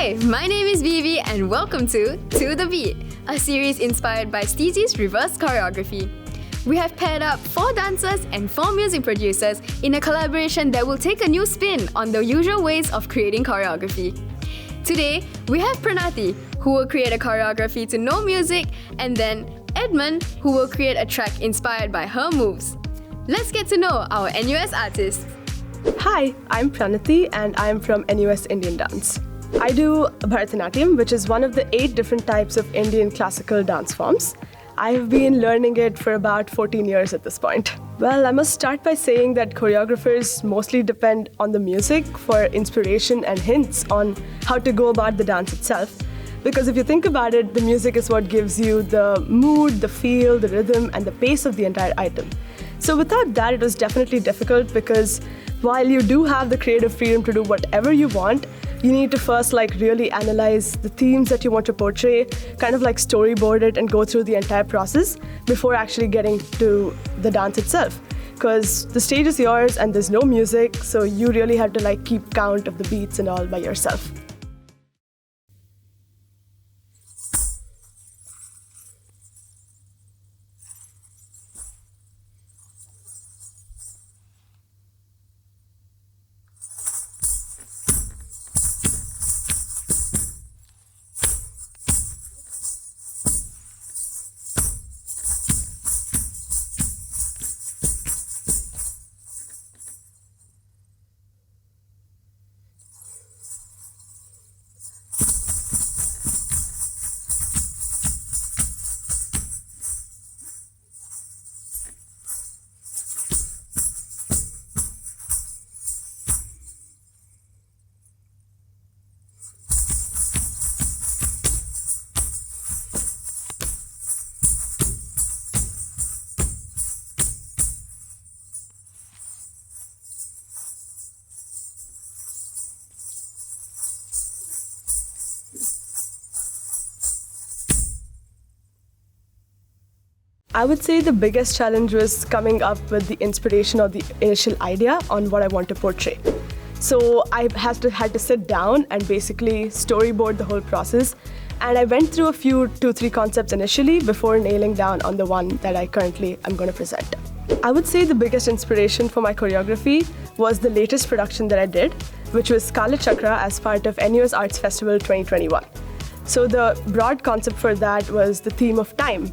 Hi, my name is Vivi and welcome to the Beat, a series inspired by Steezy's reverse choreography. We have paired up 4 dancers and 4 music producers in a collaboration that will take a new spin on the usual ways of creating choreography. Today, we have Pranati, who will create a choreography to no music, and then Edmund, who will create a track inspired by her moves. Let's get to know our NUS artists. Hi, I'm Pranati and I'm from NUS Indian Dance. I do Bharatanatyam, which is one of the 8 different types of Indian classical dance forms. I've been learning it for about 14 years at this point. Well, I must start by saying that choreographers mostly depend on the music for inspiration and hints on how to go about the dance itself. Because if you think about it, the music is what gives you the mood, the feel, the rhythm, and the pace of the entire item. So without that, it was definitely difficult because while you do have the creative freedom to do whatever you want, you need to first really analyze the themes that you want to portray, kind of storyboard it and go through the entire process before actually getting to the dance itself. Because the stage is yours and there's no music, so you really have to keep count of the beats and all by yourself. I would say the biggest challenge was coming up with the inspiration or the initial idea on what I want to portray. So I had to sit down and basically storyboard the whole process. And I went through a few 2-3 concepts initially before nailing down on the one that I currently am going to present. I would say the biggest inspiration for my choreography was the latest production that I did, which was Kala Chakra as part of NUS Arts Festival 2021. So the broad concept for that was the theme of time.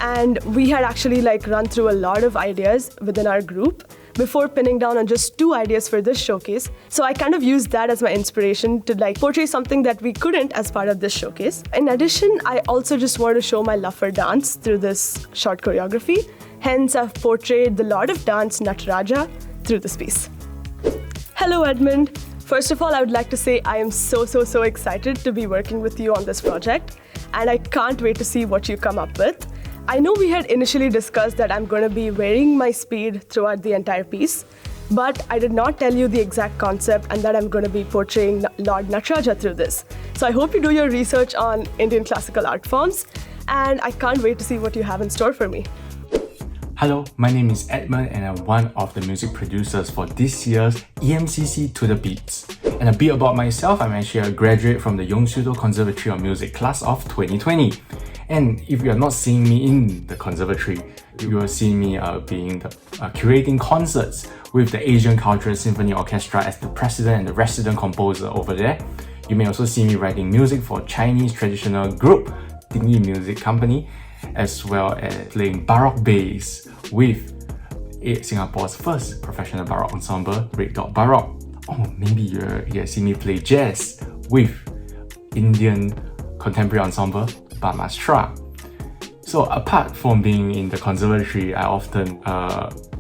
And we had actually run through a lot of ideas within our group before pinning down on just 2 ideas for this showcase. So I kind of used that as my inspiration to portray something that we couldn't as part of this showcase. In addition, I also just wanted to show my love for dance through this short choreography. Hence, I've portrayed the Lord of Dance, Nataraja, through this piece. Hello, Edmund. First of all, I would like to say I am so excited to be working with you on this project. And I can't wait to see what you come up with. I know we had initially discussed that I'm going to be varying my speed throughout the entire piece, but I did not tell you the exact concept and that I'm going to be portraying Lord Nataraja through this. So I hope you do your research on Indian classical art forms, and I can't wait to see what you have in store for me. Hello, my name is Edmund and I'm one of the music producers for this year's EMCC To The Beats. And a bit about myself, I'm actually a graduate from the Yongsu-do Conservatory of Music class of 2020. And if you are not seeing me in the conservatory, you will see me curating concerts with the Asian Cultural Symphony Orchestra as the president and the resident composer over there. You may also see me writing music for Chinese traditional group, Dingyi Music Company, as well as playing Baroque bass with Singapore's first professional Baroque ensemble, Red Dot Baroque. Or maybe you have seen me play jazz with Indian contemporary ensemble, Bamastra. So apart from being in the conservatory, I often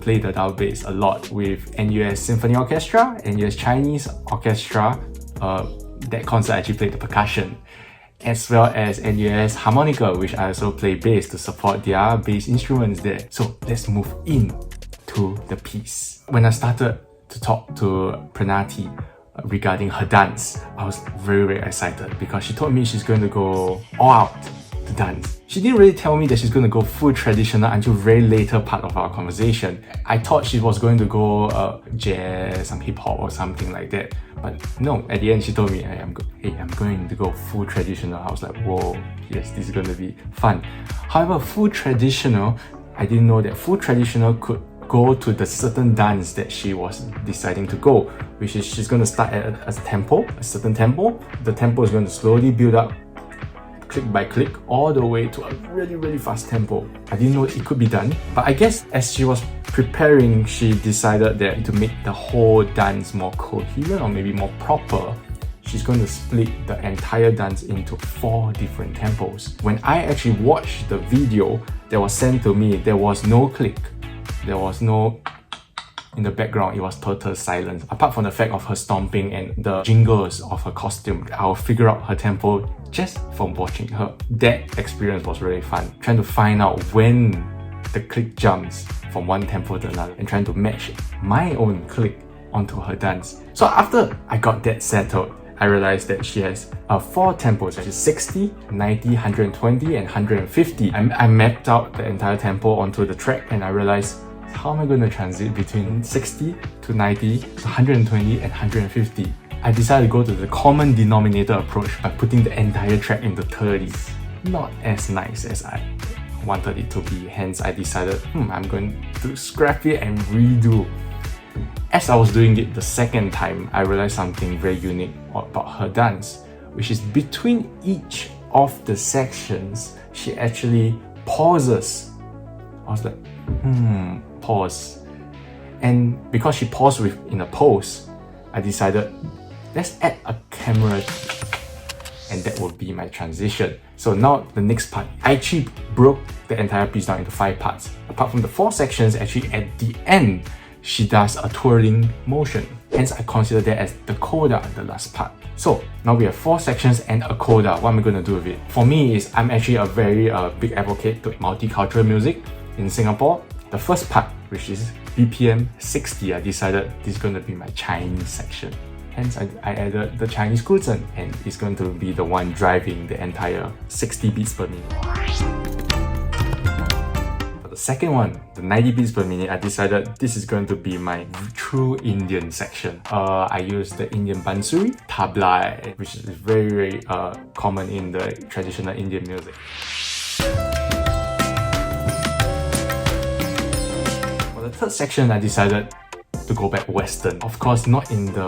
play the double bass a lot with NUS Symphony Orchestra, NUS Chinese Orchestra. That concert actually played the percussion, as well as NUS Harmonica, which I also play bass to support their bass instruments there. So let's move in to the piece. When I started to talk to Pranati regarding her dance, I was very excited because she told me she's going to go all out to dance. She didn't really tell me that she's going to go full traditional until very later part of our conversation. I thought she was going to go jazz, some hip hop or something like that. But no, at the end she told me, hey, I'm going to go full traditional. I was like, whoa, yes, this is going to be fun. However, full traditional, I didn't know that full traditional could go to the certain dance that she was deciding to go, which is she's going to start at a certain tempo. The tempo is going to slowly build up, click by click, all the way to a really, really fast tempo. I didn't know it could be done, but I guess as she was preparing, she decided that to make the whole dance more coherent or maybe more proper, she's going to split the entire dance into 4 different tempos. When I actually watched the video that was sent to me, there was no click. There was no in the background, it was total silence. Apart from the fact of her stomping and the jingles of her costume, I'll figure out her tempo just from watching her. That experience was really fun. Trying to find out when the click jumps from one tempo to another and trying to match my own click onto her dance. So after I got that settled, I realized that she has 4 tempos, which is 60, 90, 120 and 150. I mapped out the entire tempo onto the track and I realized, how am I going to transit between 60 to 90 to 120 and 150? I decided to go to the common denominator approach by putting the entire track into 30s. Not as nice as I wanted it to be, hence I decided, I'm going to scrap it and redo. As I was doing it the second time, I realized something very unique about her dance, which is between each of the sections, she actually pauses. I was like, pause. And because she paused in a pose, I decided, let's add a camera and that will be my transition. So now the next part, I actually broke the entire piece down into 5 parts. Apart from the 4 sections, actually at the end, she does a twirling motion. Hence, I consider that as the coda, the last part. So now we have 4 sections and a coda. What am I going to do with it? For me, I'm actually a very big advocate to multicultural music in Singapore. The first part, which is BPM 60, I decided this is going to be my Chinese section. Hence, I added the Chinese guzheng, and it's going to be the one driving the entire 60 beats per minute. For the second one, the 90 beats per minute, I decided this is going to be my true Indian section. I used the Indian bansuri, tabla, which is very, very common in the traditional Indian music. For the third section, I decided to go back Western. Of course, not in the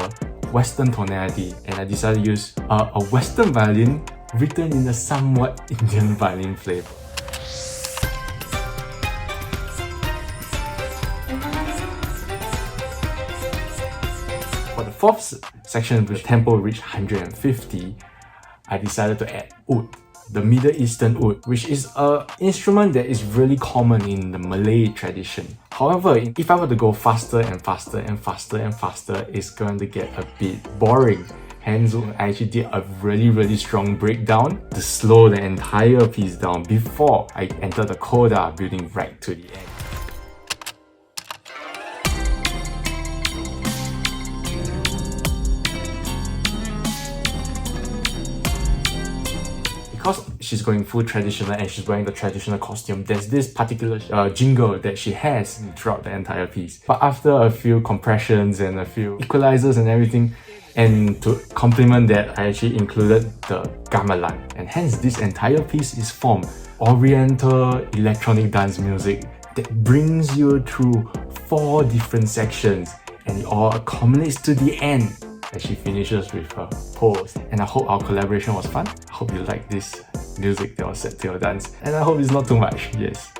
Western tonality, and I decided to use a Western violin written in a somewhat Indian violin flavor. For the fourth section, with tempo reached 150, I decided to add oud, the Middle Eastern oud, which is an instrument that is really common in the Malay tradition. However, if I were to go faster and faster and faster and faster, it's going to get a bit boring. Hence, I actually did a really, really strong breakdown to slow the entire piece down before I enter the coda, building right to the end. Because she's going full traditional and she's wearing the traditional costume, there's this particular jingle that she has throughout the entire piece. But after a few compressions and a few equalizers and everything, and to complement that, I actually included the gamelan. And hence this entire piece is from Oriental electronic dance music that brings you through 4 different sections, and it all accumulates to the end as she finishes with her pose. And I hope our collaboration was fun. I hope you like this music that was set to your dance. And I hope it's not too much, yes.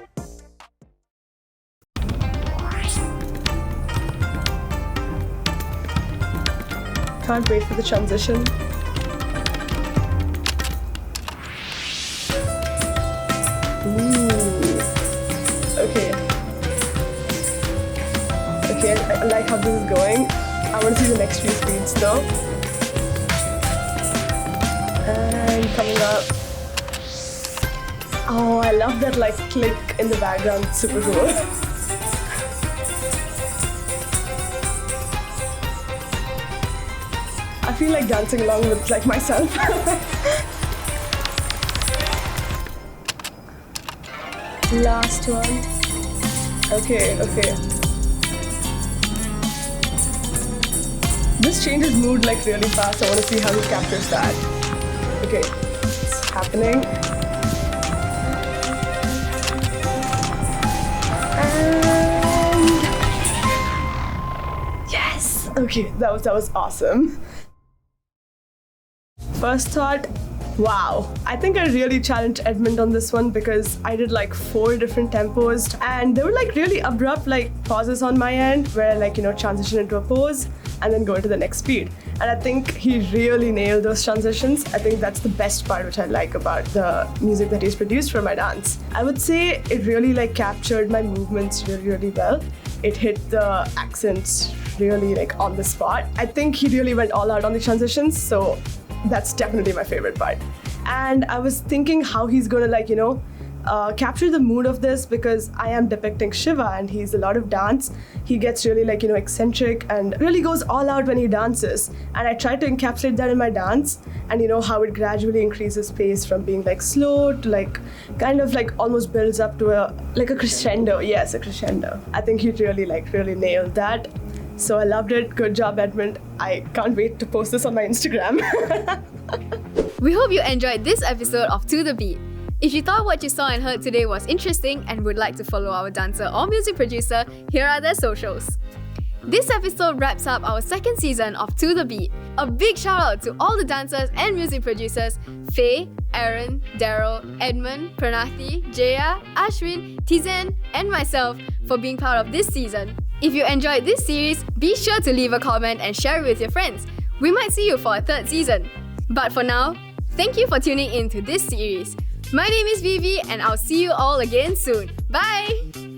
Can't wait for the transition. Ooh. Okay. Okay, I like how this is going. I want to see the next few speeds though. And coming up. Oh, I love that like click in the background. It's super cool. I feel like dancing along with like myself. Last one. Okay. This changes mood like really fast. I want to see how he captures that. Okay, it's happening. And yes. Okay, that was awesome. First thought, wow. I think I really challenged Edmund on this one because I did like 4 different tempos and they were like really abrupt like pauses on my end where like, transition into a pose and then go into the next speed. And I think he really nailed those transitions. I think that's the best part which I like about the music that he's produced for my dance. I would say it really like captured my movements really well. It hit the accents really like on the spot. I think he really went all out on the transitions, so that's definitely my favorite part. And I was thinking how he's gonna like, capture the mood of this because I am depicting Shiva and he's a lot of dance. He gets really like, eccentric and really goes all out when he dances. And I tried to encapsulate that in my dance and how it gradually increases pace from being like slow to like kind of like almost builds up to a crescendo. Yes, a crescendo. I think he really nailed that. So I loved it. Good job, Edmund. I can't wait to post this on my Instagram. We hope you enjoyed this episode of To The Beat. If you thought what you saw and heard today was interesting and would like to follow our dancer or music producer, here are their socials. This episode wraps up our 2nd season of To The Beat. A big shout out to all the dancers and music producers Faye, Aaron, Daryl, Edmund, Pranathi, Jaya, Ashwin, Tizen, and myself for being part of this season. If you enjoyed this series, be sure to leave a comment and share it with your friends. We might see you for a 3rd season. But for now, thank you for tuning in to this series. My name is Vivi and I'll see you all again soon. Bye!